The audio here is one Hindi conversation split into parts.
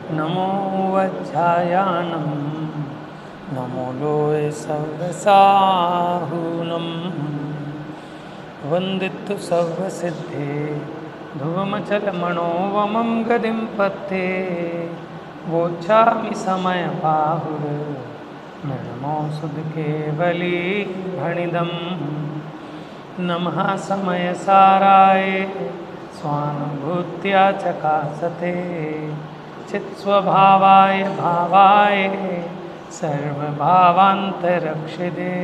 नमो वज्रायानं नमो लोय सर्वसाहुनं वन्दितु सर्वसिद्धे ध्रुवमचलमणोवमं गतिं पथे वोच्छामि समयबाहुर्मृणमोऽसुधकेवली भणिदम् नमः समयसाराय स्वानुभूत्या चकासते चित्स्वभावाय भावाय सर्वभावान्तरक्षिदे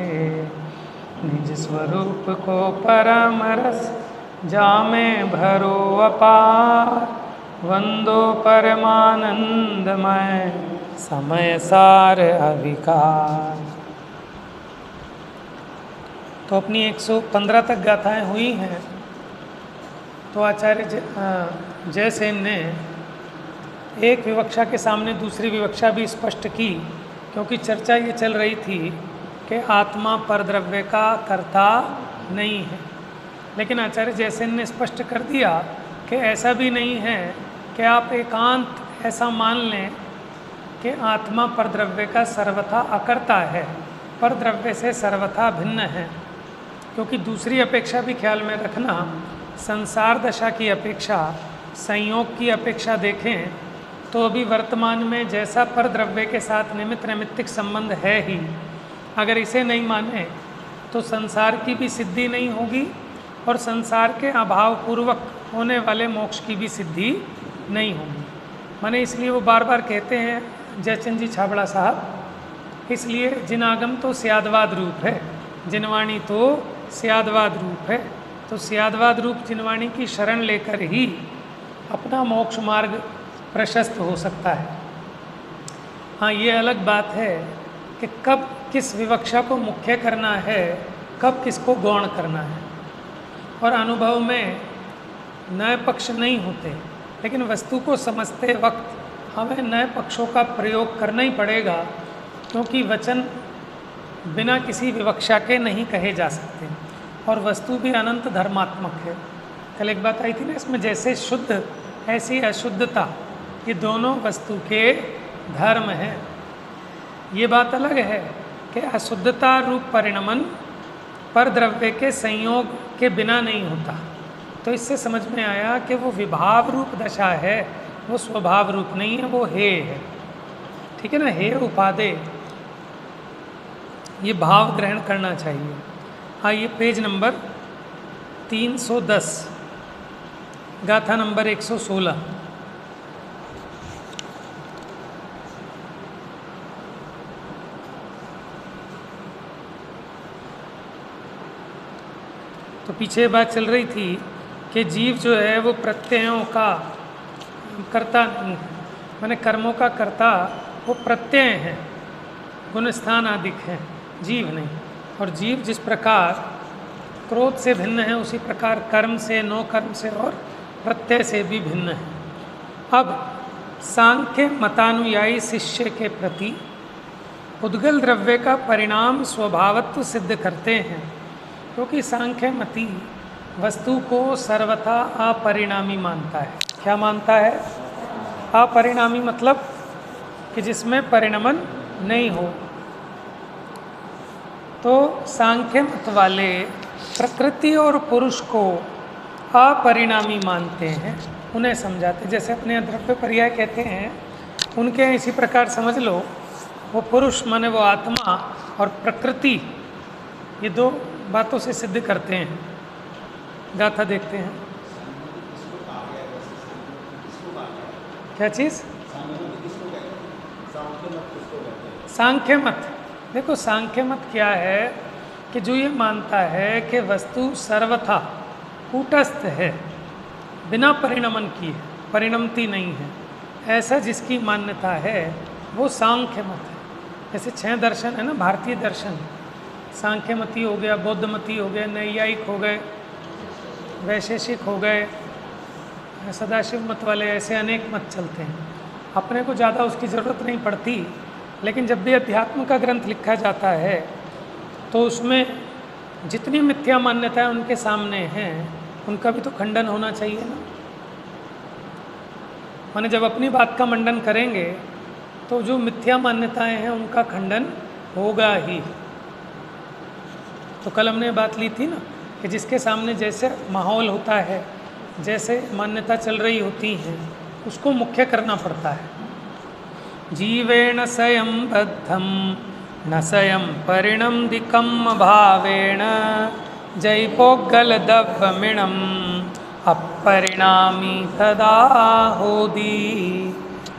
निज स्वरूप को परम रस जामे भरो अपार वंदो परमानंदमय समय सार अविकार। तो अपनी 115 तक गाथाएं हुई हैं। तो आचार्य जयसेन ने एक विवक्षा के सामने दूसरी विवक्षा भी स्पष्ट की, क्योंकि चर्चा ये चल रही थी कि आत्मा परद्रव्य का कर्ता नहीं है। लेकिन आचार्य जयसेन ने स्पष्ट कर दिया कि ऐसा भी नहीं है कि आप एकांत ऐसा मान लें कि आत्मा परद्रव्य का सर्वथा अकर्ता है, परद्रव्य से सर्वथा भिन्न है। क्योंकि दूसरी अपेक्षा भी ख्याल में रखना, संसार दशा की अपेक्षा, संयोग की अपेक्षा देखें तो अभी वर्तमान में जैसा परद्रव्य के साथ निमित्त नैमित्तिक संबंध है ही, अगर इसे नहीं माने तो संसार की भी सिद्धि नहीं होगी और संसार के अभाव पूर्वक होने वाले मोक्ष की भी सिद्धि नहीं होगी। माने इसलिए वो बार बार कहते हैं जयचंद जी छाबड़ा साहब, इसलिए जिनागम तो स्यादवाद रूप है, जिनवाणी तो स्यादवाद रूप है। तो स्यादवाद रूप जिनवाणी की शरण लेकर ही अपना मोक्ष मार्ग प्रशस्त हो सकता है। हाँ, ये अलग बात है कि कब किस विवक्षा को मुख्य करना है, कब किसको गौण करना है। और अनुभव में नए पक्ष नहीं होते, लेकिन वस्तु को समझते वक्त हमें नए पक्षों का प्रयोग करना ही पड़ेगा, क्योंकि वचन बिना किसी विवक्षा के नहीं कहे जा सकते और वस्तु भी अनंत धर्मात्मक है। कल एक बात आई थी ना, इसमें जैसे शुद्ध ऐसी अशुद्धता, ये दोनों वस्तु के धर्म हैं। ये बात अलग है कि अशुद्धता रूप परिणमन पर द्रव्य के संयोग के बिना नहीं होता। तो इससे समझ में आया कि वो विभाव रूप दशा है, वो स्वभाव रूप नहीं है, वो हे है। ठीक है ना, हे उपादे, ये भाव ग्रहण करना चाहिए। आइए पेज नंबर 310, गाथा नंबर 116। तो पीछे बात चल रही थी कि जीव जो है वो प्रत्ययों का कर्ता नहीं है, माने कर्मों का कर्ता वो प्रत्यय है, गुणस्थान आदिक है, जीव नहीं। और जीव जिस प्रकार क्रोध से भिन्न है, उसी प्रकार कर्म से, नो कर्म से और प्रत्यय से भी भिन्न है। अब सांख्य मतानुयायी शिष्य के प्रति उद्गल द्रव्य का परिणाम स्वभावत्व सिद्ध करते हैं, क्योंकि सांख्य मती वस्तु को सर्वथा अपरिणामी मानता है। क्या मानता है? अपरिणामी मतलब कि जिसमें परिणमन नहीं हो। तो सांख्य मत वाले प्रकृति और पुरुष को अपरिणामी मानते हैं, उन्हें समझाते, जैसे अपने द्रव्य पर्याय कहते हैं, उनके इसी प्रकार समझ लो, वो पुरुष माने वो आत्मा और प्रकृति, ये दो बातों से सिद्ध करते हैं। गाथा देखते हैं। क्या चीज़? सांख्य मत। देखो सांख्य मत क्या है कि जो ये मानता है कि वस्तु सर्वथा कूटस्थ है, बिना परिणमन की है, परिणमती नहीं है, ऐसा जिसकी मान्यता है वो सांख्य मत है। जैसे 6 दर्शन है ना, भारतीय दर्शन, सांख्यमती हो गया, बौद्धमती हो गया, नैयायिक हो गए, वैशेषिक हो गए, सदाशिव मत वाले, ऐसे अनेक मत चलते हैं। अपने को ज़्यादा उसकी ज़रूरत नहीं पड़ती, लेकिन जब भी अध्यात्म का ग्रंथ लिखा जाता है तो उसमें जितनी मिथ्या मान्यताएं उनके सामने हैं, उनका भी तो खंडन होना चाहिए ना। माने जब अपनी बात का मंडन करेंगे तो जो मिथ्या मान्यताएं हैं उनका खंडन होगा ही। तो कल हमने बात ली थी ना कि जिसके सामने जैसे माहौल होता है, जैसे मान्यता चल रही होती हैं, उसको मुख्य करना पड़ता है। जीवेण स्वयं बद्धम न स्वयं परिणमदिकम भावेण जैपोगलदव्यमिणम अपरिणामी तदा होदी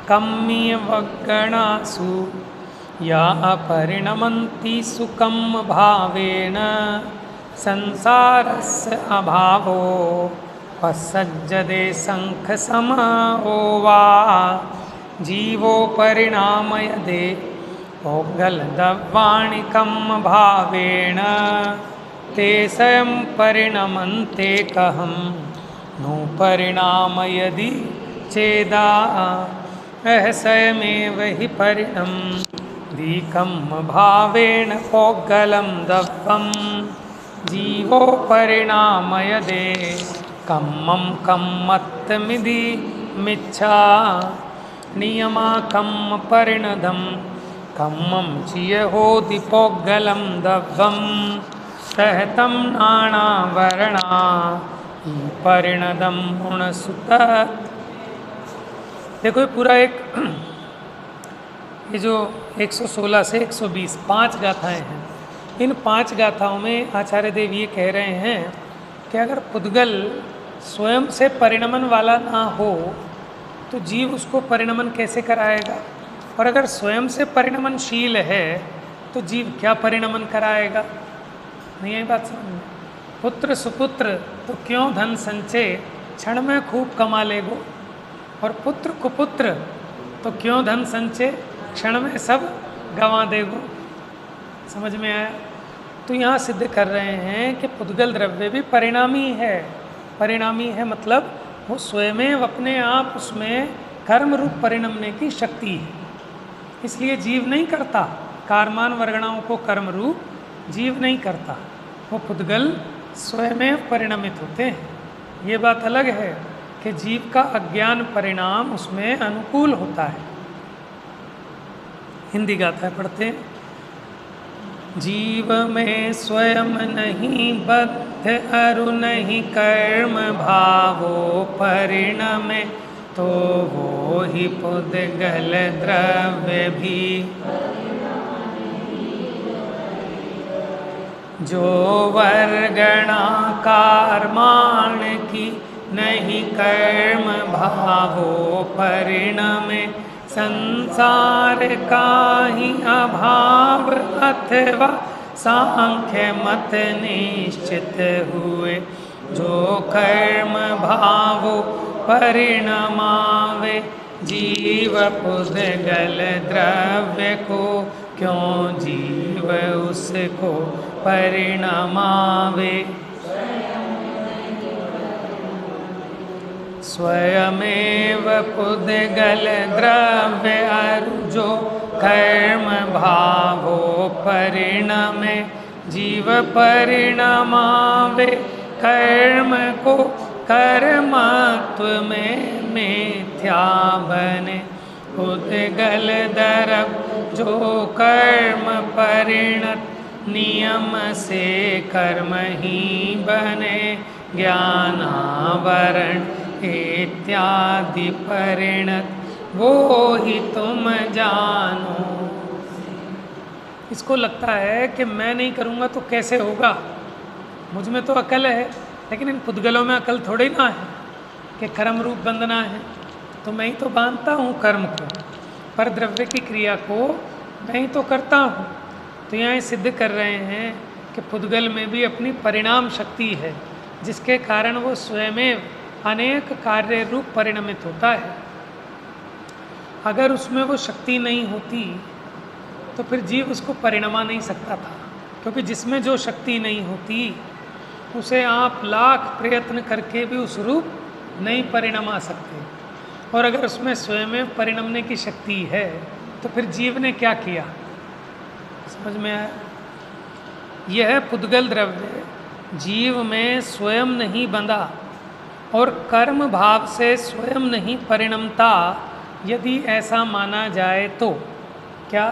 कम्मीयवगणासु या अपरिणमन्ति सुखम भावेन संसारस्य अभावो पसज्जदे शंख समो वा जीवो परिणामयदे ओगलदवाणिकम भावेन ते स्वयं परिणमन्ते कहम नु परिणामयदि चेदा स्वयमेव हि परिणम दीकम भावेन पोगलम दव्वम जीवो परिणामयदे कम्मं कम्मत्तमिधि मिच्छा नियमा कम्म परिणदम कम्मं चियहोति पोगलम दव्वम सहतम नाना वर्णा परिणदम गुणसुत। देखो ये पूरा एक ये जो 116 से 120 5 गाथाएं हैं। इन 5 गाथाओं में आचार्य देव ये कह रहे हैं कि अगर पुद्गल स्वयं से परिणमन वाला ना हो तो जीव उसको परिणमन कैसे कराएगा, और अगर स्वयं से परिणमनशील है तो जीव क्या परिणमन कराएगा। नहीं है बात समझ में। पुत्र सुपुत्र तो क्यों धन संचय क्षण में खूब कमा लेगो, और पुत्र कुपुत्र तो क्यों धन संचय क्षण में सब गंवा देगो। समझ में आया। तो यहाँ सिद्ध कर रहे हैं कि पुद्गल द्रव्य भी परिणामी है। परिणामी है मतलब वो स्वयं अपने आप उसमें कर्म रूप परिणमने की शक्ति है, इसलिए जीव नहीं करता। कारमान वर्गणाओं को कर्म रूप जीव नहीं करता, वो पुद्गल स्वयं परिणमित होते हैं। ये बात अलग है कि जीव का अज्ञान परिणाम उसमें अनुकूल होता है। हिंदी गाथा पढ़ते हैं। जीव में स्वयं नहीं बद्ध अरु नहीं कर्म भावो परिणमे तो वो ही पुद्गल द्रव्य भी जो वर्गणाकार मान की नहीं कर्म भावो परिणमे संसार का ही अभाव अथवा सांख्य मत निश्चित हुए जो कर्म भावो परिणमावे जीव पुद्गल द्रव्य को क्यों जीव उसको परिणमावे। स्वयमेव पुद्गल द्रव्य अरुजो कर्म भावो परिणमे जीव परिणमावे कर्म को कर्मत्व में मिथ्या बने पुद्गल द्रव्य जो कर्म परिणत नियम से कर्म ही बने ज्ञानावरण इत्यादि परिणत वो ही तुम जानो। इसको लगता है कि मैं नहीं करूँगा तो कैसे होगा, मुझ में तो अकल है, लेकिन इन पुद्गलों में अकल थोड़ी ना है कि कर्म रूप बंधना है। तो मैं ही तो बांधता हूँ कर्म को, पर द्रव्य की क्रिया को मैं ही तो करता हूँ। तो यहाँ सिद्ध कर रहे हैं कि पुद्गल में भी अपनी परिणाम शक्ति है, जिसके कारण वो स्वयं अनेक कार्य रूप परिणमित होता है। अगर उसमें वो शक्ति नहीं होती तो फिर जीव उसको परिणमा नहीं सकता था, क्योंकि जिसमें जो शक्ति नहीं होती उसे आप लाख प्रयत्न करके भी उस रूप नहीं परिणमा सकते। और अगर उसमें स्वयं परिणमने की शक्ति है तो फिर जीव ने क्या किया। समझ में आया। यह पुद्गल द्रव्य जीव में स्वयं नहीं बंधा, और कर्म भाव से स्वयं नहीं परिणमता, यदि ऐसा माना जाए तो क्या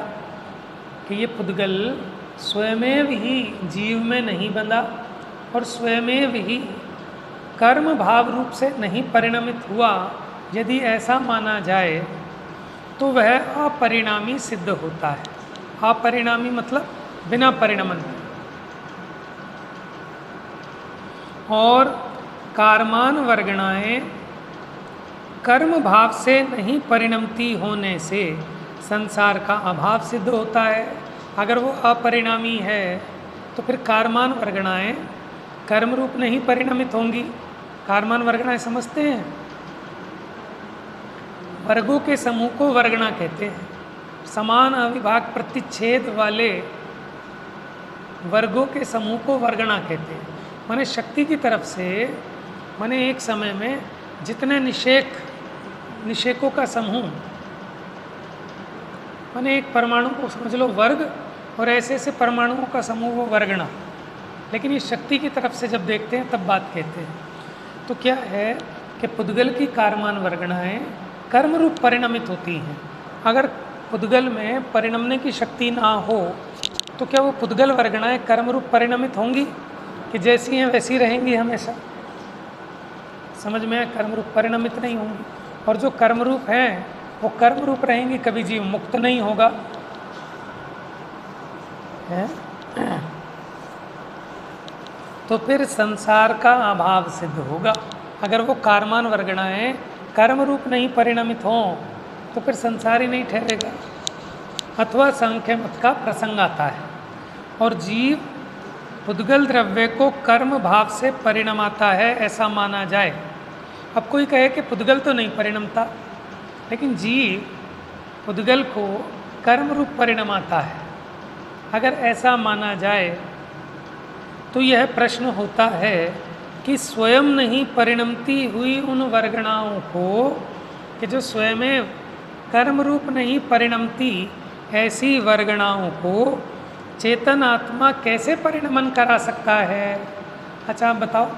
कि ये पुद्गल स्वयमेव ही जीव में नहीं बंधा और स्वयमेव ही कर्म भाव रूप से नहीं परिणमित हुआ, यदि ऐसा माना जाए तो वह अपरिणामी सिद्ध होता है। अपरिणामी मतलब बिना परिणमन। और कारमान वर्गणाएं कर्म भाव से नहीं परिणमती होने से संसार का अभाव सिद्ध होता है। अगर वो अपरिणामी है तो फिर कारमान वर्गणाएं कर्म रूप नहीं परिणमित होंगी। कारमान वर्गणाएं समझते हैं? वर्गों के समूह को वर्गणा कहते हैं। समान अविभाग प्रतिच्छेद वाले वर्गों के समूह को वर्गणा कहते हैं। माने शक्ति की तरफ से, माने एक समय में जितने निषेकों का समूह, माने एक परमाणु को समझ लो वर्ग, और ऐसे ऐसे परमाणुओं का समूह वो वर्गणा। लेकिन ये शक्ति की तरफ से जब देखते हैं तब बात कहते हैं। तो क्या है कि पुद्गल की कारमान वर्गणाएं कर्म रूप परिणमित होती हैं। अगर पुद्गल में परिणमने की शक्ति ना हो तो क्या वो पुद्गल वर्गणाएं कर्म रूप परिणमित होंगी कि जैसी हैं वैसी रहेंगी हमेशा? समझ में? कर्म रूप परिणमित नहीं होंगी। और जो कर्म रूप हैं वो कर्म रूप रहेंगी, कभी जीव मुक्त नहीं होगा। है? तो फिर संसार का अभाव सिद्ध होगा। अगर वो कारमान वर्गणाएं कर्म रूप नहीं परिणमित हों तो फिर संसार ही नहीं ठहरेगा। अथवा सांख्य मत का प्रसंग आता है और जीव पुद्गल द्रव्य को कर्म भाव से परिणमाता है, ऐसा माना जाए। अब कोई कहे कि पुद्गल तो नहीं परिणमता, लेकिन जीव पुद्गल को कर्म रूप परिणमाता है। अगर ऐसा माना जाए तो यह प्रश्न होता है कि स्वयं नहीं परिणमती हुई उन वर्गणाओं को, कि जो स्वयं कर्म रूप नहीं परिणमती ऐसी वर्गणाओं को चेतन आत्मा कैसे परिणमन करा सकता है? अच्छा आप बताओ,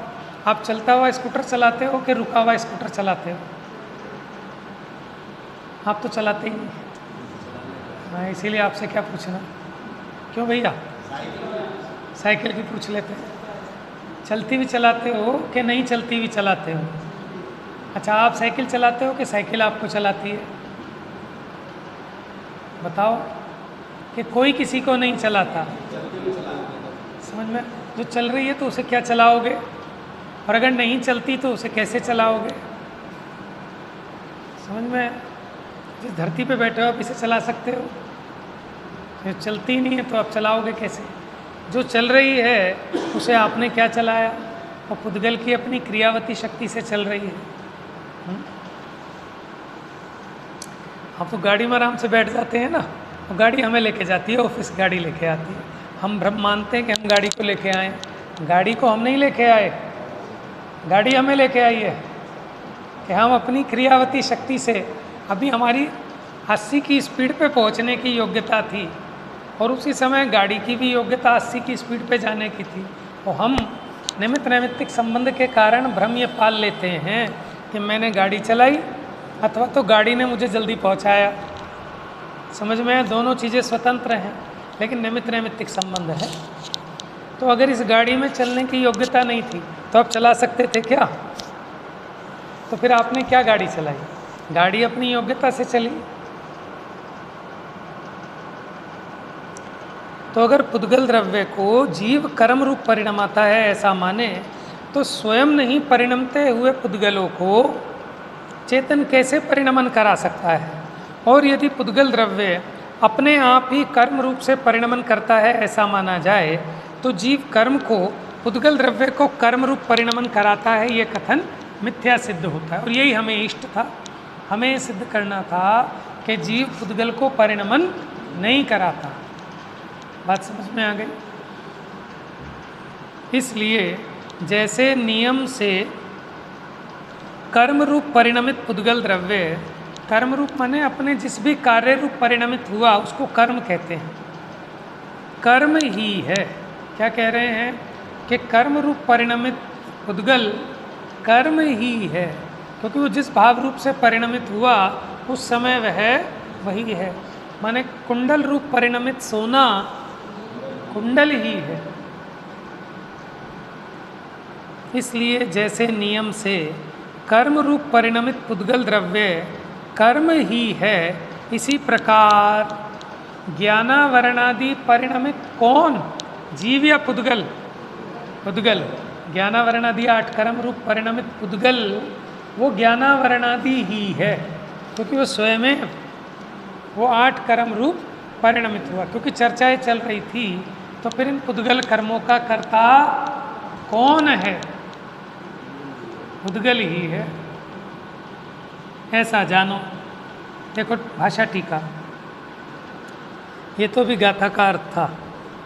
आप चलता हुआ स्कूटर चलाते हो कि रुका हुआ स्कूटर चलाते हो? आप तो चलाते ही नहीं। हाँ, इसीलिए आपसे क्या पूछना। क्यों भैया? साइकिल भी पूछ लेते हैं। चलती भी चलाते हो कि नहीं चलती भी चलाते हो? अच्छा, आप साइकिल चलाते हो कि साइकिल आपको चलाती है? बताओ। कि कोई किसी को नहीं चलाता। समझ में? जो चल रही है तो उसे क्या चलाओगे, और अगर नहीं चलती तो उसे कैसे चलाओगे? समझ में? जिस धरती पे बैठे हो आप इसे चला सकते हो, जो चलती नहीं है तो आप चलाओगे कैसे? जो चल रही है उसे आपने क्या चलाया? और पुद्गल की अपनी क्रियावती शक्ति से चल रही है। आप तो गाड़ी में आराम से बैठ जाते हैं ना, और गाड़ी हमें लेके जाती है, ऑफिस गाड़ी लेके आती है। हम भ्रम मानते हैं कि हम गाड़ी को लेके आए, गाड़ी को हम नहीं लेके आए, गाड़ी हमें लेके आई है। कि हम अपनी क्रियावती शक्ति से, अभी हमारी 80 की स्पीड पे पहुंचने की योग्यता थी और उसी समय गाड़ी की भी योग्यता 80 की स्पीड पे जाने की थी, और हम निमित्त नैमित्तिक संबंध के कारण भ्रम ये पाल लेते हैं कि मैंने गाड़ी चलाई अथवा तो गाड़ी ने मुझे जल्दी पहुंचाया। समझ में? दोनों चीज़ें स्वतंत्र हैं लेकिन निमित्त नैमित्तिक संबंध है। तो अगर इस गाड़ी में चलने की योग्यता नहीं थी तो आप चला सकते थे क्या? तो फिर आपने क्या गाड़ी चलाई? गाड़ी अपनी योग्यता से चली। तो अगर पुद्गल द्रव्य को जीव कर्म रूप परिणमाता है ऐसा माने, तो स्वयं नहीं परिणमते हुए पुद्गलों को चेतन कैसे परिणमन करा सकता है? और यदि पुद्गल द्रव्य अपने आप ही कर्म रूप से परिणमन करता है ऐसा माना जाए, तो जीव कर्म को पुद्गल द्रव्य को कर्म रूप परिणमन कराता है, ये कथन मिथ्या सिद्ध होता है। और यही हमें इष्ट था, हमें सिद्ध करना था कि जीव पुद्गल को परिणमन नहीं कराता। बात समझ में आ गई? इसलिए जैसे नियम से कर्म रूप परिणमित पुद्गल द्रव्य, कर्म रूप माने अपने जिस भी कार्य रूप परिणमित हुआ उसको कर्म कहते हैं, कर्म ही है। क्या कह रहे हैं? कि कर्म रूप परिणमित पुद्गल कर्म ही है, क्योंकि वो जिस भाव रूप से परिणमित हुआ उस समय वह वही है। माने कुंडल रूप परिणमित सोना कुंडल ही है। इसलिए जैसे नियम से कर्म रूप परिणमित पुद्गल द्रव्य कर्म ही है, इसी प्रकार ज्ञानावरणादि परिणमित कौन, जीव या पुद्गल? पुद्गल। ज्ञानावरणादि 8 कर्म रूप परिणमित पुद्गल वो ज्ञानावरणादि ही है, क्योंकि वो स्वयं वो 8 कर्म रूप परिणमित हुआ। क्योंकि चर्चाएं चल रही थी तो फिर इन पुद्गल कर्मों का कर्ता कौन है? पुद्गल ही है, ऐसा जानो। देखो भाषा टीका, ये तो भी गाथा का अर्थ था,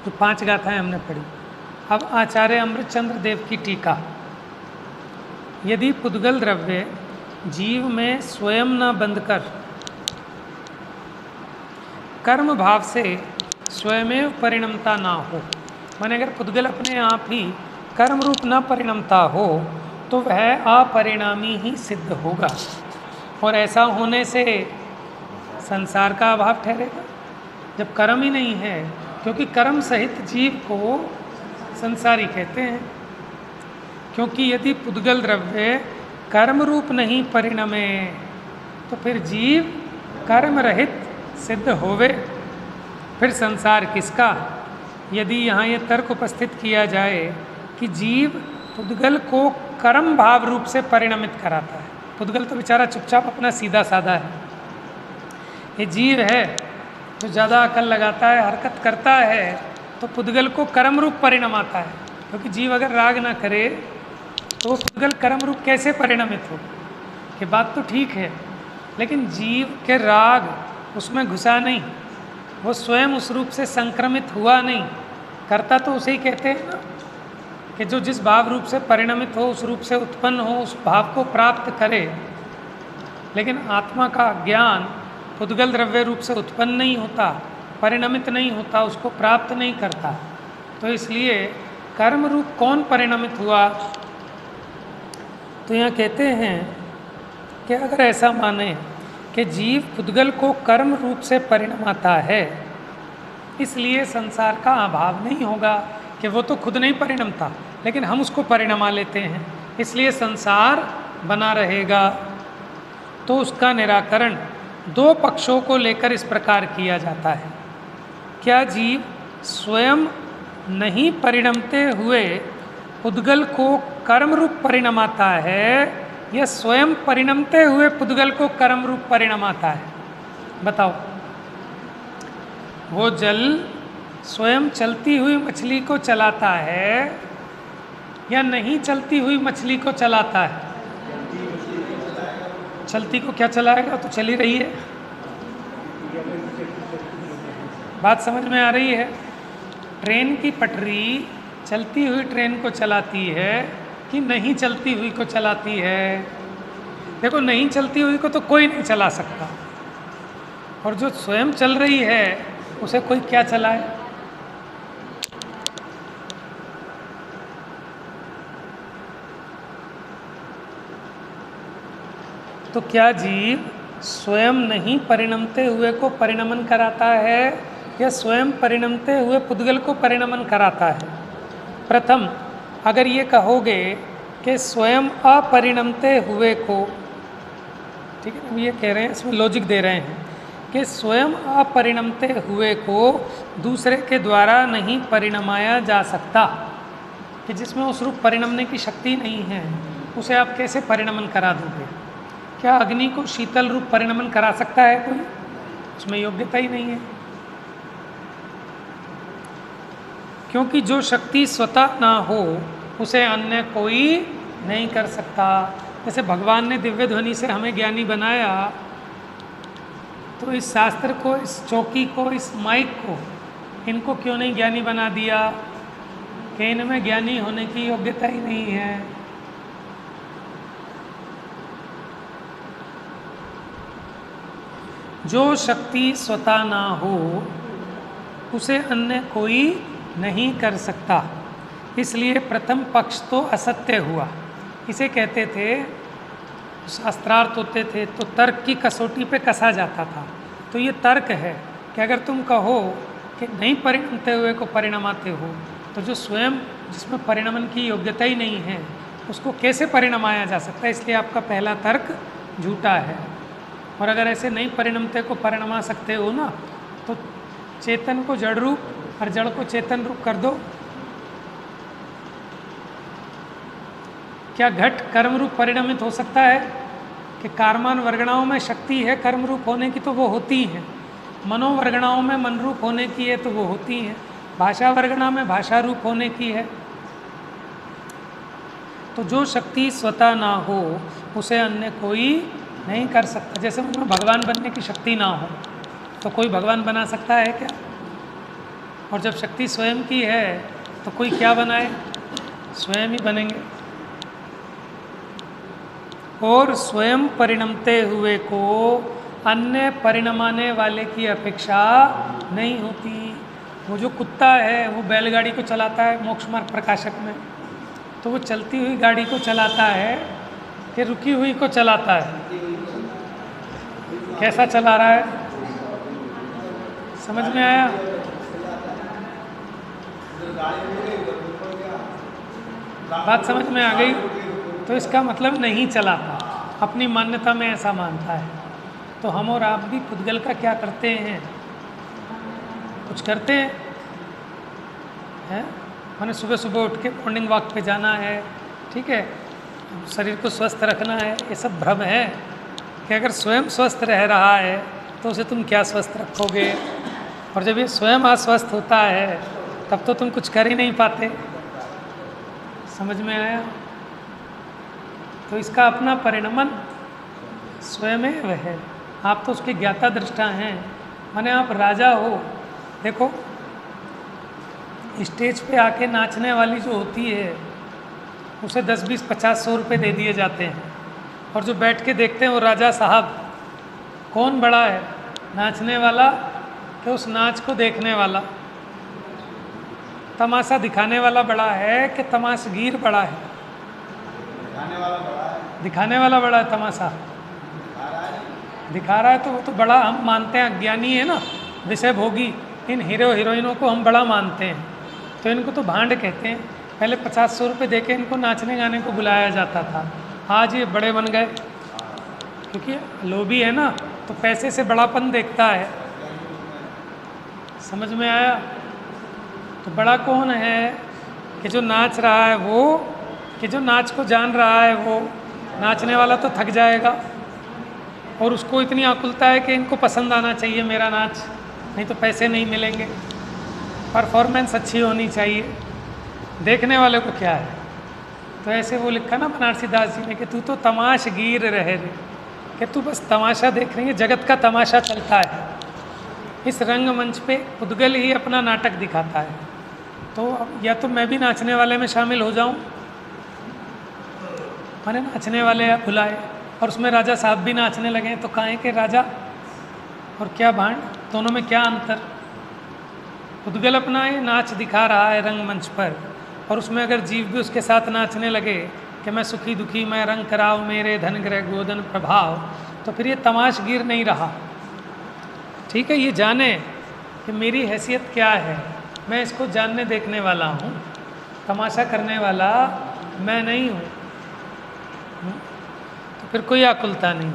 जो 5 गाथाएं हमने पढ़ी। अब आचार्य अमृतचंद्र देव की टीका, यदि पुद्गल द्रव्य जीव में स्वयं न बंधकर कर्म भाव से स्वयमेव परिणमता ना हो, माने अगर पुद्गल अपने आप ही कर्म रूप न परिणमता हो तो वह अपरिणामी ही सिद्ध होगा, और ऐसा होने से संसार का अभाव ठहरेगा जब कर्म ही नहीं है, क्योंकि कर्म सहित जीव को संसारी कहते हैं। क्योंकि यदि पुद्गल द्रव्य कर्म रूप नहीं परिणमे तो फिर जीव कर्म रहित सिद्ध होवे, फिर संसार किसका? यदि यहाँ ये तर्क उपस्थित किया जाए कि जीव पुद्गल को कर्म भाव रूप से परिणमित कराता है, पुद्गल तो बेचारा चुपचाप अपना सीधा साधा है, ये जीव है जो ज़्यादा अकल लगाता है, हरकत करता है, तो पुद्गल को कर्म रूप परिणम आता है। क्योंकि जीव अगर राग ना करे तो वो पुद्गल कर्म रूप कैसे परिणमित हो? ये बात तो ठीक है, लेकिन जीव के राग उसमें घुसा नहीं, वो स्वयं उस रूप से संक्रमित हुआ नहीं, कर्ता तो उसे ही कहते हैं ना, कि जो जिस भाव रूप से परिणमित हो, उस रूप से उत्पन्न हो, उस भाव को प्राप्त करे। लेकिन आत्मा का ज्ञान पुद्गल द्रव्य रूप से उत्पन्न नहीं होता, परिणमित नहीं होता, उसको प्राप्त नहीं करता। तो इसलिए कर्म रूप कौन परिणमित हुआ? तो यहाँ कहते हैं कि अगर ऐसा माने कि जीव पुद्गल को कर्म रूप से परिणमाता है, इसलिए संसार का अभाव नहीं होगा, कि वो तो खुद नहीं परिणमता लेकिन हम उसको परिणमा लेते हैं, इसलिए संसार बना रहेगा। तो उसका निराकरण 2 पक्षों को लेकर इस प्रकार किया जाता है। क्या जीव स्वयं नहीं परिणमते हुए पुद्गल को कर्म रूप परिणमाता है, या स्वयं परिणमते हुए पुद्गल को कर्म रूप परिणमाता है? बताओ। वो जल स्वयं चलती हुई मछली को चलाता है या नहीं चलती हुई मछली को चलाता है? चलती को क्या चलाएगा, तो चली रही है। बात समझ में आ रही है? ट्रेन की पटरी चलती हुई ट्रेन को चलाती है कि नहीं चलती हुई को चलाती है? देखो, नहीं चलती हुई को तो कोई नहीं चला सकता, और जो स्वयं चल रही है उसे कोई क्या चलाए? तो क्या जीव स्वयं नहीं परिणमते हुए को परिणमन कराता है या स्वयं परिणमते हुए पुद्गल को परिणमन कराता है? प्रथम, अगर ये कहोगे कि स्वयं अपरिणमते हुए को, ठीक है, हम ये कह रहे हैं, इसमें लॉजिक दे रहे हैं कि स्वयं अपरिणमते हुए को दूसरे के द्वारा नहीं परिणमाया जा सकता, कि जिसमें उस रूप परिणमने की शक्ति नहीं है, उसे आप कैसे परिणमन करा दोगे? क्या अग्नि को शीतल रूप परिणमन करा सकता है कोई? उसमें योग्यता ही नहीं है। क्योंकि जो शक्ति स्वतः ना हो उसे अन्य कोई नहीं कर सकता। जैसे भगवान ने दिव्य ध्वनि से हमें ज्ञानी बनाया, तो इस शास्त्र को, इस चौकी को, इस माइक को, इनको क्यों नहीं ज्ञानी बना दिया? कि इनमें ज्ञानी होने की योग्यता ही नहीं है। जो शक्ति स्वतः ना हो उसे अन्य कोई नहीं कर सकता। इसलिए प्रथम पक्ष तो असत्य हुआ, इसे कहते थे, शास्त्रार्थ होते थे तो तर्क की कसौटी पे कसा जाता था। तो ये तर्क है कि अगर तुम कहो कि नहीं परिणमते हुए को परिणमाते हो, तो जो स्वयं जिसमें परिणमन की योग्यता ही नहीं है उसको कैसे परिणमाया जा सकता है, इसलिए आपका पहला तर्क झूठा है। और अगर ऐसे नहीं परिणमते को परिणमा सकते हो ना, तो चेतन को जड़ रूप और जड़ को चेतन रूप कर दो। क्या घट कर्म रूप परिणमित हो सकता है कि कारमान वर्गणाओं में शक्ति है कर्म रूप होने की तो वो होती है, मनोवर्गणाओं में मन रूप होने की है तो वो होती है, भाषा वर्गणा में भाषा रूप होने की है। तो जो शक्ति स्वतः ना हो उसे अन्य कोई नहीं कर सकता। जैसे उनमें भगवान बनने की शक्ति ना हो तो कोई भगवान बना सकता है क्या? और जब शक्ति स्वयं की है तो कोई क्या बनाए, स्वयं ही बनेंगे। और स्वयं परिणमते हुए को अन्य परिणमाने वाले की अपेक्षा नहीं होती। वो जो कुत्ता है वो बैलगाड़ी को चलाता है मोक्ष मार्ग प्रकाशक में, तो वो चलती हुई गाड़ी को चलाता है कि रुकी हुई को चलाता है? कैसा चला रहा है, समझ में आया? बात समझ में आ गई? तो इसका मतलब नहीं चलाता, अपनी मान्यता में ऐसा मानता है। तो हम और आप भी पुद्गल का क्या करते हैं, कुछ करते हैं? मैंने सुबह सुबह उठ के मॉर्निंग वॉक पे जाना है, ठीक है, शरीर को स्वस्थ रखना है, ये सब भ्रम है कि अगर स्वयं स्वस्थ रह रहा है तो उसे तुम क्या स्वस्थ रखोगे। और जब ये स्वयं अस्वस्थ होता है तब तो तुम कुछ कर ही नहीं पाते। समझ में आया? तो इसका अपना परिणमन स्वयमेव है, आप तो उसके ज्ञाता दृष्टा हैं। माने आप राजा हो, देखो स्टेज पे आके नाचने वाली जो होती है उसे 10, 20, 50, 100 रुपये दे दिए जाते हैं, और जो बैठ के देखते हैं वो राजा साहब। कौन बड़ा है, नाचने वाला कि उस नाच को देखने वाला? तमाशा दिखाने वाला बड़ा है कि तमाशगीर बड़ा है? दिखाने वाला बड़ा है। तमाशा दिखा रहा है तो वो तो बड़ा हम मानते हैं, अज्ञानी है ना, विषय भोगी। इन हीरो हीरोइनों को हम बड़ा मानते हैं, तो इनको तो भांड कहते हैं। पहले 50-100 रुपये दे के इनको नाचने गाने को बुलाया जाता था, आज ये बड़े बन गए क्योंकि लोभी है ना, तो पैसे से बड़ापन देखता है। समझ में आया? तो बड़ा कौन है कि जो नाच रहा है वो, कि जो नाच को जान रहा है वो? नाचने वाला तो थक जाएगा, और उसको इतनी आकुलता है कि इनको पसंद आना चाहिए मेरा नाच, नहीं तो पैसे नहीं मिलेंगे, परफॉर्मेंस अच्छी होनी चाहिए। देखने वाले को क्या है? तो ऐसे वो लिखा ना बनारसी दास जी ने कि तू तो तमाशगीर रहे रे, कि तू बस तमाशा देख रही है, जगत का तमाशा चलता है। इस रंगमंच पे पुद्गल ही अपना नाटक दिखाता है। तो या तो मैं भी नाचने वाले में शामिल हो जाऊं, मैंने नाचने वाले बुलाए और उसमें राजा साहब भी नाचने लगे, तो काहे के राजा और क्या भांड, दोनों में क्या अंतर? पुद्गल अपना ये नाच दिखा रहा है रंगमंच पर, और उसमें अगर जीव भी उसके साथ नाचने लगे कि मैं सुखी दुखी, मैं रंग कराओ मेरे धन ग्रह गोदन प्रभाव, तो फिर ये तमाशगीर नहीं रहा। ठीक है, ये जाने कि मेरी हैसियत क्या है, मैं इसको जानने देखने वाला हूँ, तमाशा करने वाला मैं नहीं हूँ। तो फिर कोई आकुलता नहीं।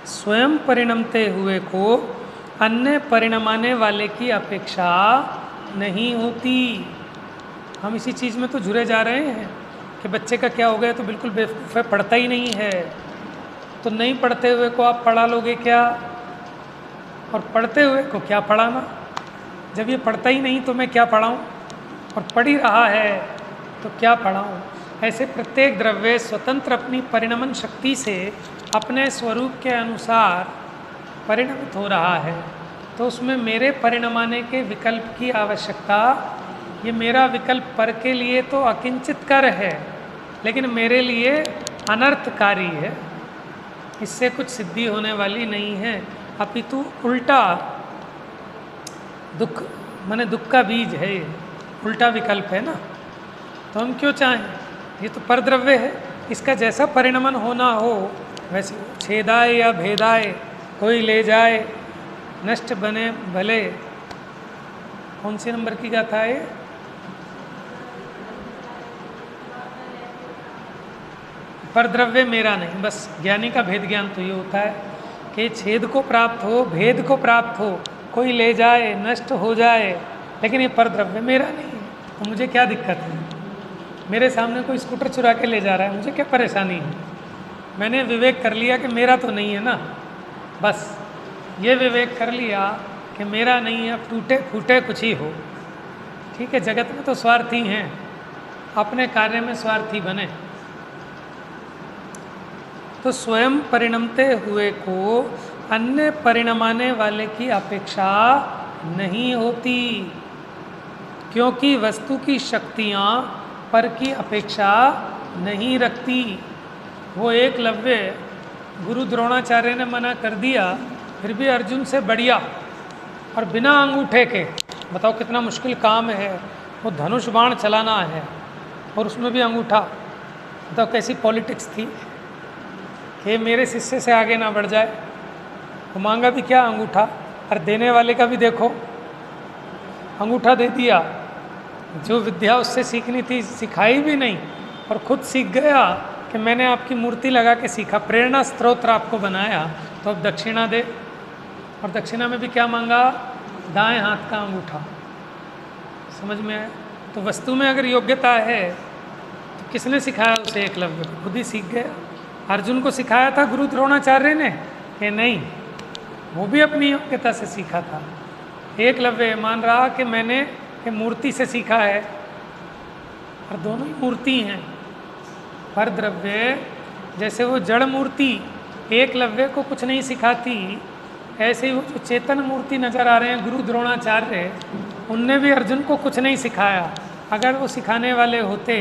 स्वयं परिणमते हुए को अन्य परिणमाने वाले की अपेक्षा नहीं होती। हम इसी चीज़ में तो जुड़े जा रहे हैं कि बच्चे का क्या हो गया तो बिल्कुल बेवकूफ़ है, पढ़ता ही नहीं है। तो नहीं पढ़ते हुए को आप पढ़ा लोगे क्या, और पढ़ते हुए को क्या पढ़ाना? जब ये पढ़ता ही नहीं तो मैं क्या पढ़ाऊँ, और पढ़ ही रहा है तो क्या पढ़ाऊँ? ऐसे प्रत्येक द्रव्य स्वतंत्र अपनी परिणमन शक्ति से अपने स्वरूप के अनुसार परिणमित हो रहा है, तो उसमें मेरे परिणमाने के विकल्प की आवश्यकता, ये मेरा विकल्प पर के लिए तो अकिंचित कर है, लेकिन मेरे लिए अनर्थकारी है, इससे कुछ सिद्धि होने वाली नहीं है, अपितु उल्टा दुख, माने दुख का बीज है ये, उल्टा विकल्प है ना। तो हम क्यों चाहें? ये तो परद्रव्य है, इसका जैसा परिणमन होना हो वैसे छेदाए या भेदाए, कोई ले जाए, नष्ट बने भले। कौन सी नंबर की गाथा है? परद्रव्य मेरा नहीं। बस ज्ञानी का भेद ज्ञान तो ये होता है कि छेद को प्राप्त हो, भेद को प्राप्त हो, कोई ले जाए, नष्ट हो जाए, लेकिन ये परद्रव्य मेरा नहीं है। तो मुझे क्या दिक्कत है? मेरे सामने कोई स्कूटर चुरा के ले जा रहा है, मुझे क्या परेशानी है? मैंने विवेक कर लिया कि मेरा तो नहीं है ना, बस ये विवेक कर लिया कि मेरा नहीं है, टूटे फूटे कुछ ही हो। ठीक है, जगत में तो स्वार्थी हैं, अपने कार्य में स्वार्थी बने। तो स्वयं परिणमते हुए को अन्य परिणमाने वाले की अपेक्षा नहीं होती, क्योंकि वस्तु की शक्तियाँ पर की अपेक्षा नहीं रखती। वो एकलव्य गुरु द्रोणाचार्य ने मना कर दिया, फिर भी अर्जुन से बढ़िया और बिना अंगूठे के, बताओ कितना मुश्किल काम है, वो धनुष बाण चलाना है और उसमें भी अंगूठा। बताओ कैसी पॉलिटिक्स थी कि मेरे शिष्य से आगे ना बढ़ जाए। वो मांगा भी क्या? अंगूठा। और देने वाले का भी देखो, अंगूठा दे दिया। जो विद्या उससे सीखनी थी सिखाई भी नहीं, और खुद सीख गया कि मैंने आपकी मूर्ति लगा के सीखा, प्रेरणा स्त्रोत्र आपको बनाया, तो अब दक्षिणा दे। और दक्षिणा में भी क्या मांगा? दाएं हाथ का अंगूठा। समझ में आया? तो वस्तु में अगर योग्यता है तो किसने सिखाया उसे? एकलव्य को, खुद ही सीख गया। अर्जुन को सिखाया था गुरु द्रोणाचार्य ने कि नहीं, वो भी अपनी योग्यता से सीखा था। एकलव्य मान रहा कि मैंने ये मूर्ति से सीखा है, और दोनों ही मूर्ति हैं। पर द्रव्य जैसे वो जड़ मूर्ति एकलव्य को कुछ नहीं सिखाती, ऐसे ही वो जो चेतन मूर्ति नज़र आ रहे हैं गुरु द्रोणाचार्य, उनने भी अर्जुन को कुछ नहीं सिखाया। अगर वो सिखाने वाले होते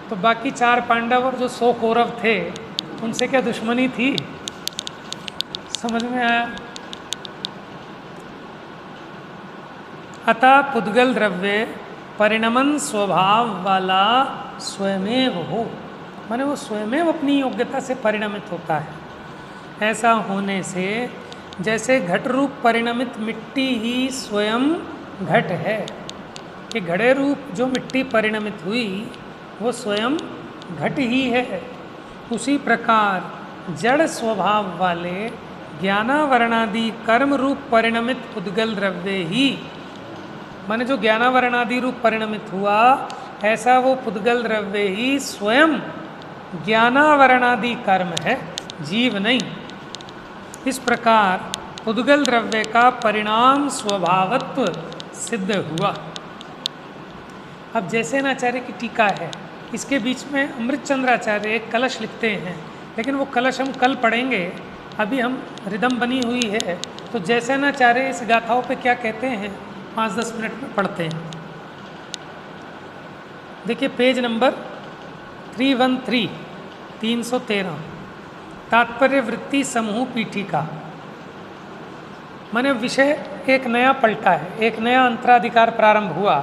तो बाकी 4 पांडव और जो 100 कौरव थे उनसे क्या दुश्मनी थी? समझ में आया? अतः पुद्गल द्रव्य परिणमन स्वभाव वाला स्वयमेव हो, माने वो स्वयमेव अपनी योग्यता से परिणमित होता है। ऐसा होने से जैसे घट रूप परिणमित मिट्टी ही स्वयं घट है, कि घड़े रूप जो मिट्टी परिणमित हुई वो स्वयं घट ही है, उसी प्रकार जड़ स्वभाव वाले ज्ञानावरणादि कर्म रूप परिणमित पुद्गल द्रव्य ही, माने जो ज्ञानावरणादि रूप परिणमित हुआ, ऐसा वो पुद्गल द्रव्य ही स्वयं ज्ञानावरणादि कर्म है, जीव नहीं। इस प्रकार पुद्गल द्रव्य का परिणाम स्वभावत्व सिद्ध हुआ। अब जैसेनाचार्य की टीका है, इसके बीच में अमृतचंद्राचार्य एक कलश लिखते हैं, लेकिन वो कलश हम कल पढ़ेंगे, अभी हम रिदम बनी हुई है। तो जैसेनाचार्य इस गाथाओं पे क्या कहते हैं 5-10 मिनट में पढ़ते हैं। देखिए पेज नंबर 313, 313, तात्पर्य वृत्ति समूह पीठिका। माने विषय एक नया पलटा है, एक नया अंतराधिकार प्रारंभ हुआ।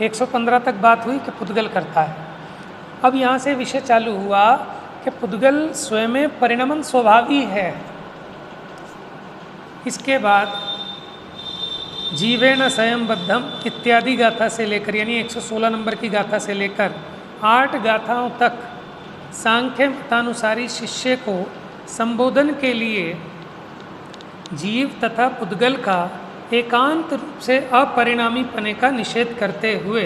115 तक बात हुई कि पुद्गल करता है। अब यहाँ से विषय चालू हुआ कि पुद्गल स्वयं परिणमन स्वभावी है। इसके बाद जीवेन स्वयंबद्धम इत्यादि गाथा से लेकर, यानी 116 नंबर की गाथा से लेकर 8 गाथाओं तक सांख्य मतानुसारी शिष्य को संबोधन के लिए जीव तथा पुद्गल का एकांत रूप से अपरिणामी पने का निषेध करते हुए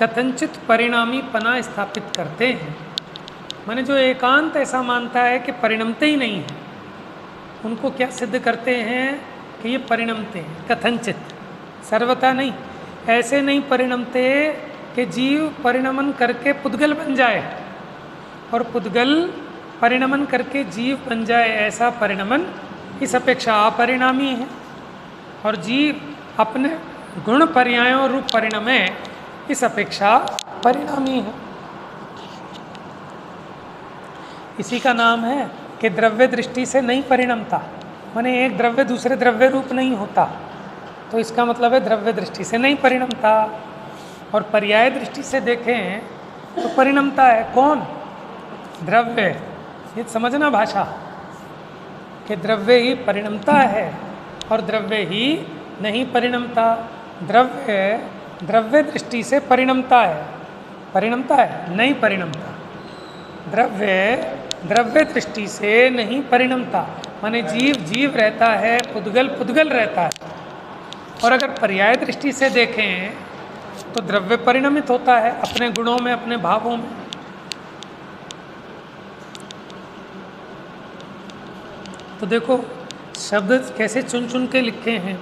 कथनचित परिणामी पना स्थापित करते हैं। माने जो एकांत ऐसा मानता है कि परिणमते ही नहीं है, उनको क्या सिद्ध करते हैं कि ये परिणमते हैं, कथनचित, सर्वथा नहीं। ऐसे नहीं परिणमते कि जीव परिणमन करके पुद्गल बन जाए और पुद्गल परिणमन करके जीव बन जाए, ऐसा परिणमन इस अपेक्षा अपरिणामी है। और जीव अपने गुण पर्यायों रूप परिणमे इस अपेक्षा परिणामी है। इसी का नाम है कि द्रव्य दृष्टि से नहीं परिणमता, माने एक द्रव्य दूसरे द्रव्य रूप नहीं होता, तो इसका मतलब है द्रव्य दृष्टि से नहीं परिणमता। और पर्याय दृष्टि से देखें तो परिणमता है कौन? द्रव्य। ये समझना भाषा कि द्रव्य ही परिणमता है और द्रव्य ही नहीं परिणमता। द्रव्य द्रव्य दृष्टि से परिणमता है, परिणमता है नहीं परिणमता। द्रव्य द्रव्य दृष्टि से नहीं परिणमता, माने जीव जीव रहता है, पुद्गल पुद्गल रहता है। और अगर पर्याय दृष्टि से देखें तो द्रव्य परिणमित होता है अपने गुणों में, अपने भावों में। तो देखो शब्द कैसे चुन चुन के लिखे हैं।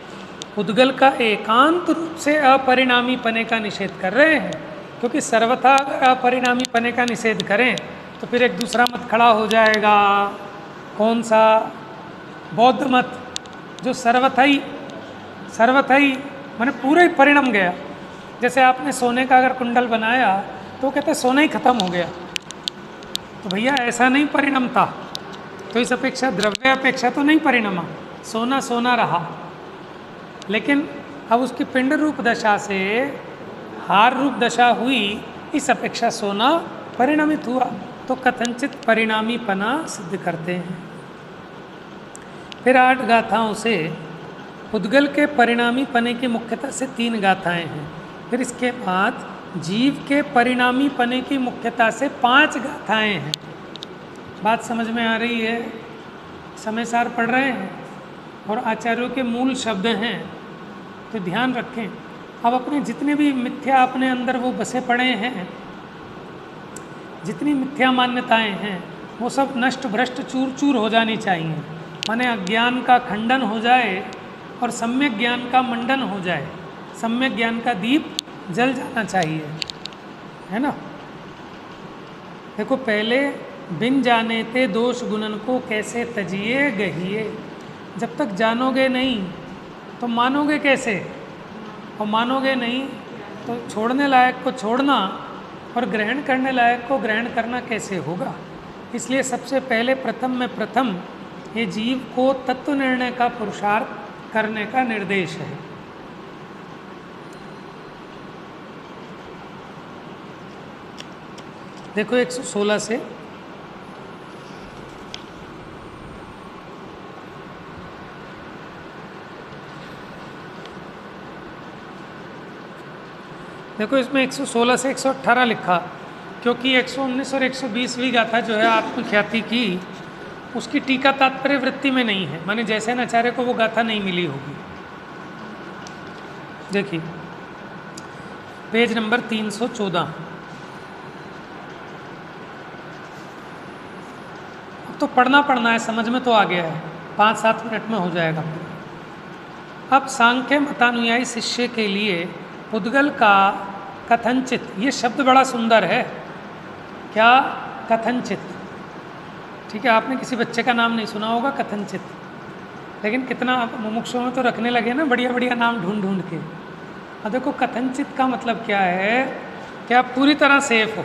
पुद्गल का एकांत रूप से अपरिणामी पने का निषेध कर रहे हैं, क्योंकि सर्वथा अगर अपरिणामी पने का निषेध करें तो फिर एक दूसरा मत खड़ा हो जाएगा। कौन सा? बौद्ध मत, जो सर्वथा ही माने पूरा ही परिणम गया। जैसे आपने सोने का अगर कुंडल बनाया तो कहते सोना ही खत्म हो गया, तो भैया ऐसा नहीं परिणम था। तो इस अपेक्षा द्रव्य अपेक्षा तो नहीं परिणमा, सोना सोना रहा, लेकिन अब उसकी पिंड रूप दशा से हार रूप दशा हुई, इस अपेक्षा सोना परिणमित हुआ। तो कथनचित परिणामीपना सिद्ध करते हैं। फिर 8 गाथाओं से पुद्गल के परिणामी पने की मुख्यता से 3 गाथाएं हैं। फिर इसके बाद जीव के परिणामी पने की मुख्यता से 5 गाथाएं हैं। बात समझ में आ रही है? समय सार पढ़ रहे हैं और आचार्यों के मूल शब्द हैं, तो ध्यान रखें। अब अपने जितने भी मिथ्या अपने अंदर वो बसे पड़े हैं, जितनी मिथ्या मान्यताएं हैं, वो सब नष्ट भ्रष्ट चूर चूर हो जानी चाहिए। माने अज्ञान का खंडन हो जाए और सम्यक ज्ञान का मंडन हो जाए, सम्यक ज्ञान का दीप जल जाना चाहिए, है ना। देखो पहले बिन जाने ते दोष गुणन को कैसे तजिए गहिए। जब तक जानोगे नहीं तो मानोगे कैसे, और मानोगे नहीं तो छोड़ने लायक को छोड़ना और ग्रहण करने लायक को ग्रहण करना कैसे होगा। इसलिए सबसे पहले प्रथम में प्रथम ये जीव को तत्व निर्णय का पुरुषार्थ करने का निर्देश है। देखो 116 से देखो, इसमें 116 से 118 लिखा, क्योंकि 119 और 120वीं गाथा जो है आत्मख्याति की, उसकी टीका तात्पर्य वृत्ति में नहीं है, माने जैसे आचार्य को वो गाथा नहीं मिली होगी। देखिए पेज नंबर 314। अब तो पढ़ना है, समझ में तो आ गया है, 5-7 मिनट में हो जाएगा। अब सांख्य मतानुयायी शिष्य के लिए पुद्गल का कथनचित, ये शब्द बड़ा सुंदर है। क्या? कथनचित। ठीक है, आपने किसी बच्चे का नाम नहीं सुना होगा कथनचित, लेकिन कितना मुमुक्षुओं में तो रखने लगे ना बढ़िया बढ़िया नाम ढूंढ ढूंढ के। अब देखो कथनचित का मतलब क्या है कि आप पूरी तरह सेफ हो,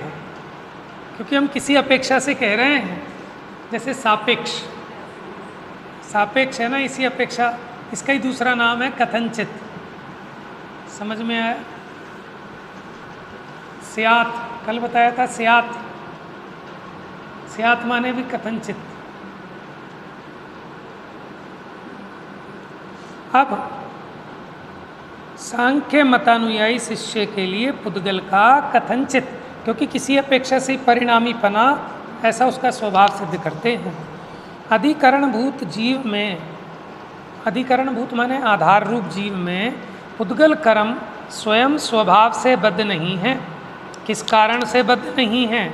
क्योंकि हम किसी अपेक्षा से कह रहे हैं। जैसे सापेक्ष, सापेक्ष है ना, इसी अपेक्षा, इसका ही दूसरा नाम है कथनचित। समझ में आया? स्यात, कल बताया था स्यात, स्यात माने भी कथनचित। अब सांख्य मतानुयायी शिष्य के लिए पुद्गल का कथनचित, क्योंकि किसी अपेक्षा से परिणामीपना, ऐसा उसका स्वभाव सिद्ध करते हैं। अधिकरणभूत जीव में, अधिकरणभूत माने आधार रूप जीव में पुद्गल कर्म स्वयं स्वभाव से बद्ध नहीं है। किस कारण से बद्ध नहीं है?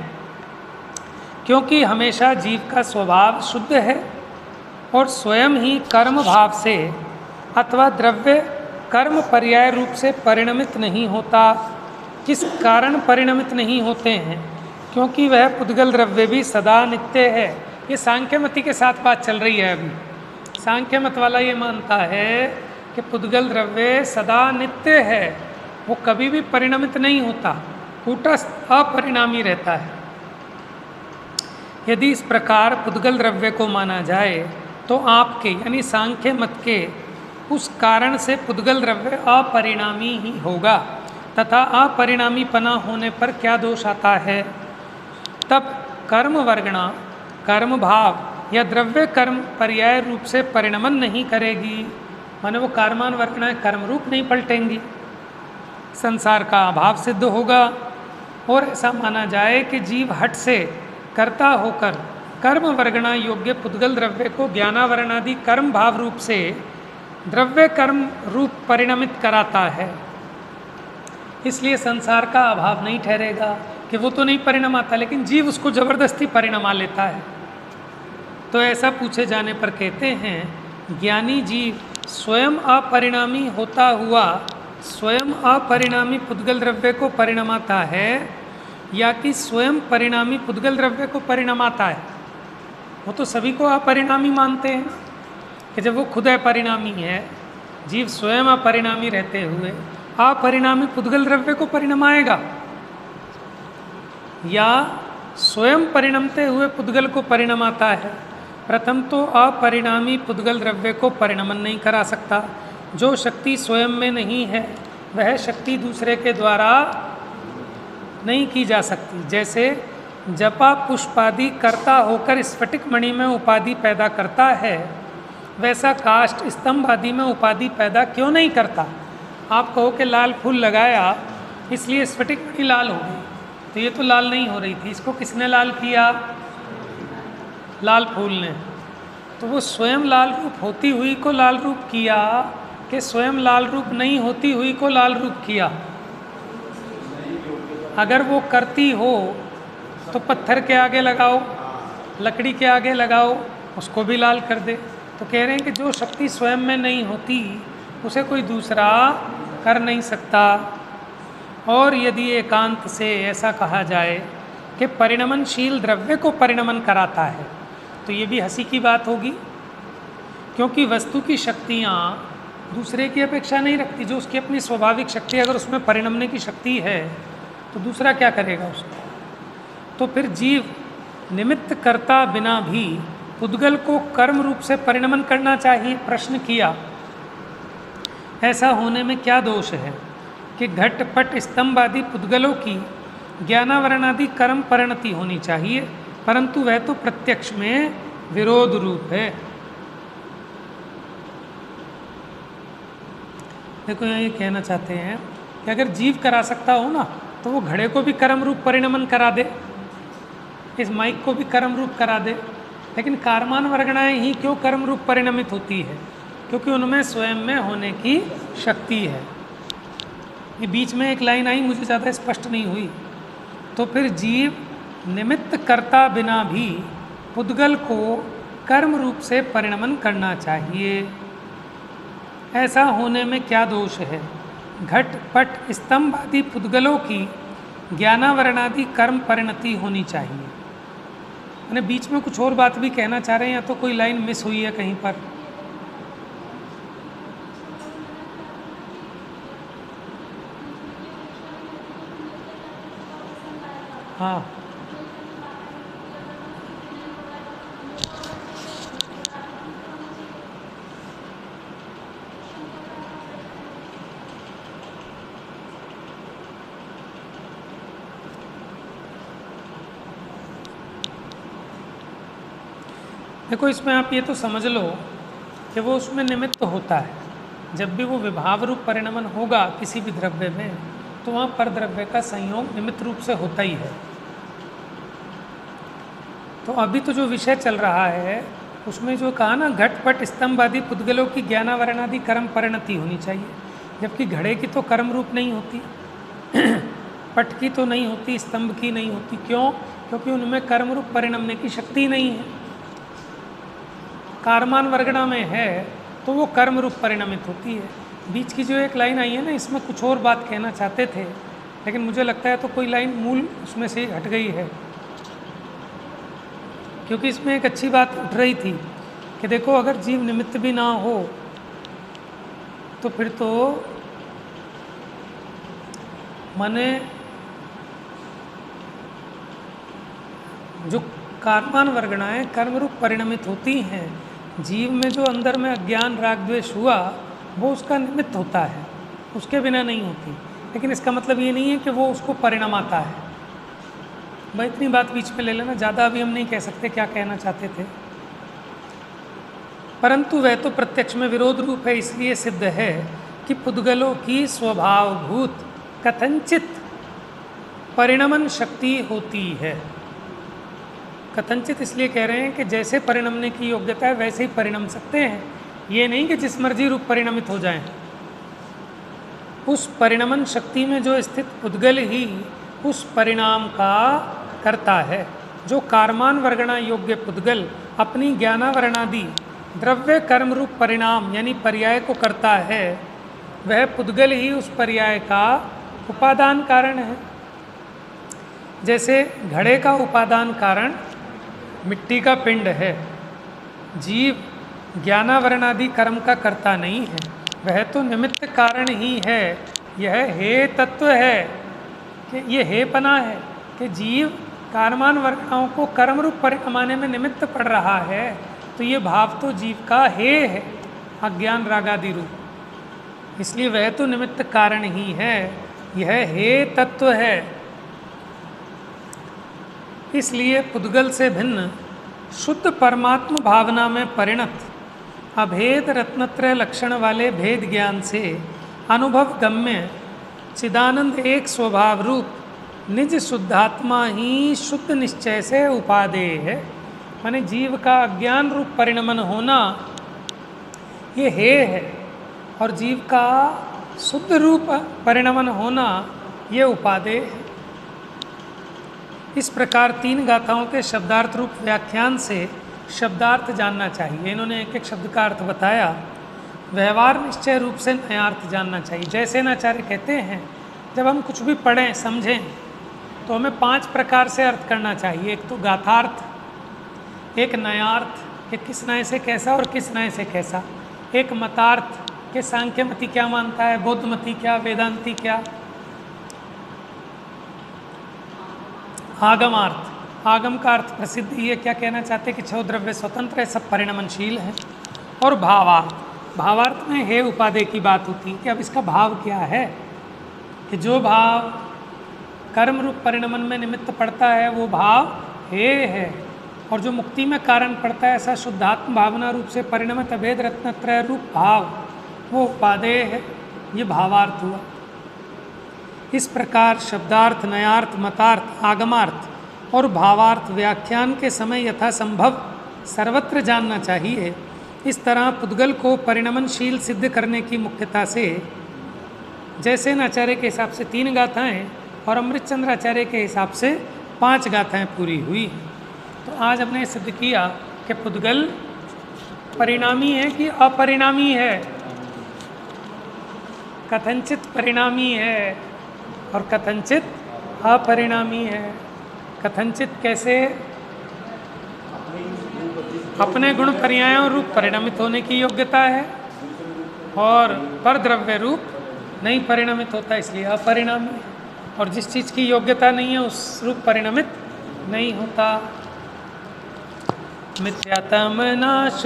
क्योंकि हमेशा जीव का स्वभाव शुद्ध है और स्वयं ही कर्म भाव से अथवा द्रव्य कर्म पर्याय रूप से परिणमित नहीं होता। किस कारण परिणमित नहीं होते हैं? क्योंकि वह पुद्गल द्रव्य भी सदा नित्य है। ये सांख्य मति के साथ बात चल रही है अभी। सांख्य मत वाला ये मानता है कि पुद्गल द्रव्य सदा नित्य है, वो कभी भी परिणमित नहीं होता, कूटस्थ अपरिणामी रहता है। यदि इस प्रकार पुद्गल द्रव्य को माना जाए तो आपके यानी सांख्य मत के उस कारण से पुद्गल द्रव्य अपरिणामी ही होगा। तथा अपरिणामीपना होने पर क्या दोष आता है? तब कर्म वर्गणा कर्म भाव या द्रव्य कर्म पर्याय रूप से परिणमन नहीं करेगी, माने वो कर्मान वर्गणाएं कर्म रूप नहीं पलटेंगी, संसार का अभाव सिद्ध होगा। और ऐसा माना जाए कि जीव हट से कर्ता होकर कर्म वर्गणा योग्य पुद्गल द्रव्य को ज्ञानावरणादि कर्म भाव रूप से द्रव्य कर्म रूप परिणमित कराता है, इसलिए संसार का अभाव नहीं ठहरेगा कि वो तो नहीं परिणाम आता, लेकिन जीव उसको जबरदस्ती परिणमा लेता है। तो ऐसा पूछे जाने पर कहते हैं ज्ञानी जीव स्वयं अपरिणामी होता हुआ स्वयं अपरिणामी पुद्गल द्रव्य को परिणमाता है या कि स्वयं परिणामी पुद्गल द्रव्य को परिणमाता है? वो तो सभी को अपरिणामी मानते हैं कि जब वो खुद अपरिणामी है, जीव स्वयं अपरिणामी रहते हुए अपरिणामी पुद्गल द्रव्य को परिणमाएगा या स्वयं परिणमते हुए पुद्गल को परिणमाता है। प्रथम तो अपरिणामी पुद्गल द्रव्य को परिणमन नहीं करा सकता। जो शक्ति स्वयं में नहीं है वह शक्ति दूसरे के द्वारा नहीं की जा सकती। जैसे जपा पुष्पादि कर्ता होकर स्फटिक मणि में उपाधि पैदा करता है, वैसा काष्ठ स्तंभ आदि में उपाधि पैदा क्यों नहीं करता? आप कहो कि लाल फूल लगाया इसलिए स्फटिक मणि लाल हो गई, तो ये तो लाल नहीं हो रही थी, इसको किसने लाल किया? लाल फूल ने। तो वो स्वयं लाल रूप होती हुई को लाल रूप किया कि स्वयं लाल रूप नहीं होती हुई को लाल रूप किया? अगर वो करती हो तो पत्थर के आगे लगाओ, लकड़ी के आगे लगाओ, उसको भी लाल कर दे। तो कह रहे हैं कि जो शक्ति स्वयं में नहीं होती उसे कोई दूसरा कर नहीं सकता। और यदि एकांत से ऐसा कहा जाए कि परिणमनशील द्रव्य को परिणमन कराता है, तो ये भी हंसी की बात होगी, क्योंकि वस्तु की शक्तियाँ दूसरे की अपेक्षा नहीं रखती। जो उसकी अपनी स्वाभाविक शक्ति, अगर उसमें परिणमने की शक्ति है तो दूसरा क्या करेगा उसको? तो फिर जीव निमित्त करता बिना भी पुद्गल को कर्म रूप से परिणमन करना चाहिए। प्रश्न किया ऐसा होने में क्या दोष है कि घट पट स्तंभ आदि पुद्गलों की ज्ञानावरण आदि कर्म परिणति होनी चाहिए, परंतु वह तो प्रत्यक्ष में विरोध रूप है। देखो यहाँ ये कहना चाहते हैं कि अगर जीव करा सकता हो ना, तो वो घड़े को भी कर्म रूप परिणमन करा दे, इस माइक को भी कर्म रूप करा दे, लेकिन कारमान वर्गणाएं ही क्यों कर्म रूप परिणमित होती है? क्योंकि उनमें स्वयं में होने की शक्ति है। ये बीच में एक लाइन आई, मुझे ज़्यादा स्पष्ट नहीं हुई। तो फिर जीव निमित्त करता बिना भी पुद्गल को कर्म रूप से परिणमन करना चाहिए। ऐसा होने में क्या दोष है? घट पट स्तंभ आदि पुद्गलों की ज्ञानावरणादि कर्म परिणति होनी चाहिए। मैंने बीच में कुछ और बात भी कहना चाह रहे हैं, या तो कोई लाइन मिस हुई है कहीं पर? हाँ, देखो इसमें आप ये तो समझ लो कि वो उसमें निमित्त होता है। जब भी वो विभाव रूप परिणमन होगा किसी भी द्रव्य में, तो वहाँ पर द्रव्य का संयोग निमित्त रूप से होता ही है। तो अभी तो जो विषय चल रहा है उसमें जो कहा ना, घटपट स्तंभ आदि पुद्गलों की ज्ञानावरण आदि कर्म परिणति होनी चाहिए, जबकि घड़े की तो कर्म रूप नहीं होती, पट की तो नहीं होती, स्तंभ की नहीं होती। क्यों? क्योंकि उनमें कर्म रूप परिणमने की शक्ति नहीं है। कारमान वर्गणा में है तो वो कर्म रूप परिणमित होती है। बीच की जो एक लाइन आई है ना, इसमें कुछ और बात कहना चाहते थे, लेकिन मुझे लगता है तो कोई लाइन मूल उसमें से हट गई है, क्योंकि इसमें एक अच्छी बात उठ रही थी कि देखो अगर जीव निमित्त भी ना हो तो फिर तो माने जो कारमान वर्गणाएं कर्म रूप परिणमित होती हैं, जीव में जो अंदर में अज्ञान राग द्वेष हुआ वो उसका निमित्त होता है, उसके बिना नहीं होती। लेकिन इसका मतलब ये नहीं है कि वो उसको परिणाम आता है। भाई इतनी बात बीच में ले लेना, ज़्यादा अभी हम नहीं कह सकते क्या कहना चाहते थे। परंतु वह तो प्रत्यक्ष में विरोध रूप है, इसलिए सिद्ध है कि पुद्गलों की स्वभावभूत कथंचित परिणमन शक्ति होती है। कथंचित इसलिए कह रहे हैं कि जैसे परिणमने की योग्यता है वैसे ही परिणम सकते हैं, ये नहीं कि जिस मर्जी रूप परिणमित हो जाएं। उस परिणमन शक्ति में जो स्थित पुद्गल ही उस परिणाम का करता है। जो कारमान वर्गणा योग्य पुद्गल अपनी ज्ञानावरणादि द्रव्य कर्म रूप परिणाम यानी पर्याय को करता है, वह पुद्गल ही उस पर्याय का उपादान कारण है। जैसे घड़े का उपादान कारण मिट्टी का पिंड है, जीव ज्ञानावरणादि कर्म का कर्ता नहीं है, वह तो निमित्त कारण ही है। यह हे तत्व है कि ये हे पना है कि जीव कारमान वर्गणाओं को कर्म रूप परिणमाने में निमित्त पड़ रहा है, तो ये भाव तो जीव का हे है, अज्ञान रागादि रूप, इसलिए वह तो निमित्त कारण ही है। यह हे तत्व है। इसलिए पुद्गल से भिन्न शुद्ध परमात्म भावना में परिणत अभेद रत्नत्रय लक्षण वाले भेद ज्ञान से अनुभव गम्य चिदानंद एक स्वभाव रूप निज शुद्धात्मा ही शुद्ध निश्चय से उपादेय है। माने जीव का अज्ञान रूप परिणमन होना ये हे है, और जीव का शुद्ध रूप परिणमन होना ये उपादेय है। इस प्रकार तीन गाथाओं के शब्दार्थ रूप व्याख्यान से शब्दार्थ जानना चाहिए। इन्होंने एक एक शब्द का अर्थ बताया। व्यवहार निश्चय रूप से नयार्थ जानना चाहिए। जैसे नाचार्य कहते हैं, जब हम कुछ भी पढ़ें समझें तो हमें 5 प्रकार से अर्थ करना चाहिए। एक तो गाथार्थ, एक नयार्थ कि किस नय से कैसा और किस नय से कैसा, एक मतार्थ कि सांख्य मति क्या मानता है, बौद्ध मति क्या, वेदांती क्या, आगमार्थ, आगम का अर्थ प्रसिद्ध ये क्या कहना चाहते हैं कि 6 द्रव्य स्वतंत्र है, सब परिणमनशील है। और भावार्थ, भावार्थ में हे उपादेय की बात होती है कि अब इसका भाव क्या है, कि जो भाव कर्म रूप परिणमन में निमित्त पड़ता है वो भाव हे है, और जो मुक्ति में कारण पड़ता है ऐसा शुद्धात्म भावना रूप से परिणमित अभेद रत्नत्रय रूप भाव वो उपादेय है। ये भावार्थ हुआ। इस प्रकार शब्दार्थ, नयार्थ, मतार्थ, आगमार्थ और भावार्थ व्याख्यान के समय यथासंभव सर्वत्र जानना चाहिए। इस तरह पुद्गल को परिणमनशील सिद्ध करने की मुख्यता से जैसे आचार्य के हिसाब से 3 गाथाएँ और अमृतचंद्र आचार्य के हिसाब से 5 गाथाएँ पूरी हुई। तो आज हमने सिद्ध किया कि पुद्गल परिणामी है कि अपरिणामी है, कथंचित परिणामी है और कथंचित अपरिणामी है। कथंचित कैसे? अपने गुण पर्यायों रूप परिणमित होने की योग्यता है, और पर द्रव्य रूप नहीं परिणमित होता इसलिए अपरिणामी है, और जिस चीज़ की योग्यता नहीं है उस रूप परिणमित नहीं होता। मिथ्यात्म नाश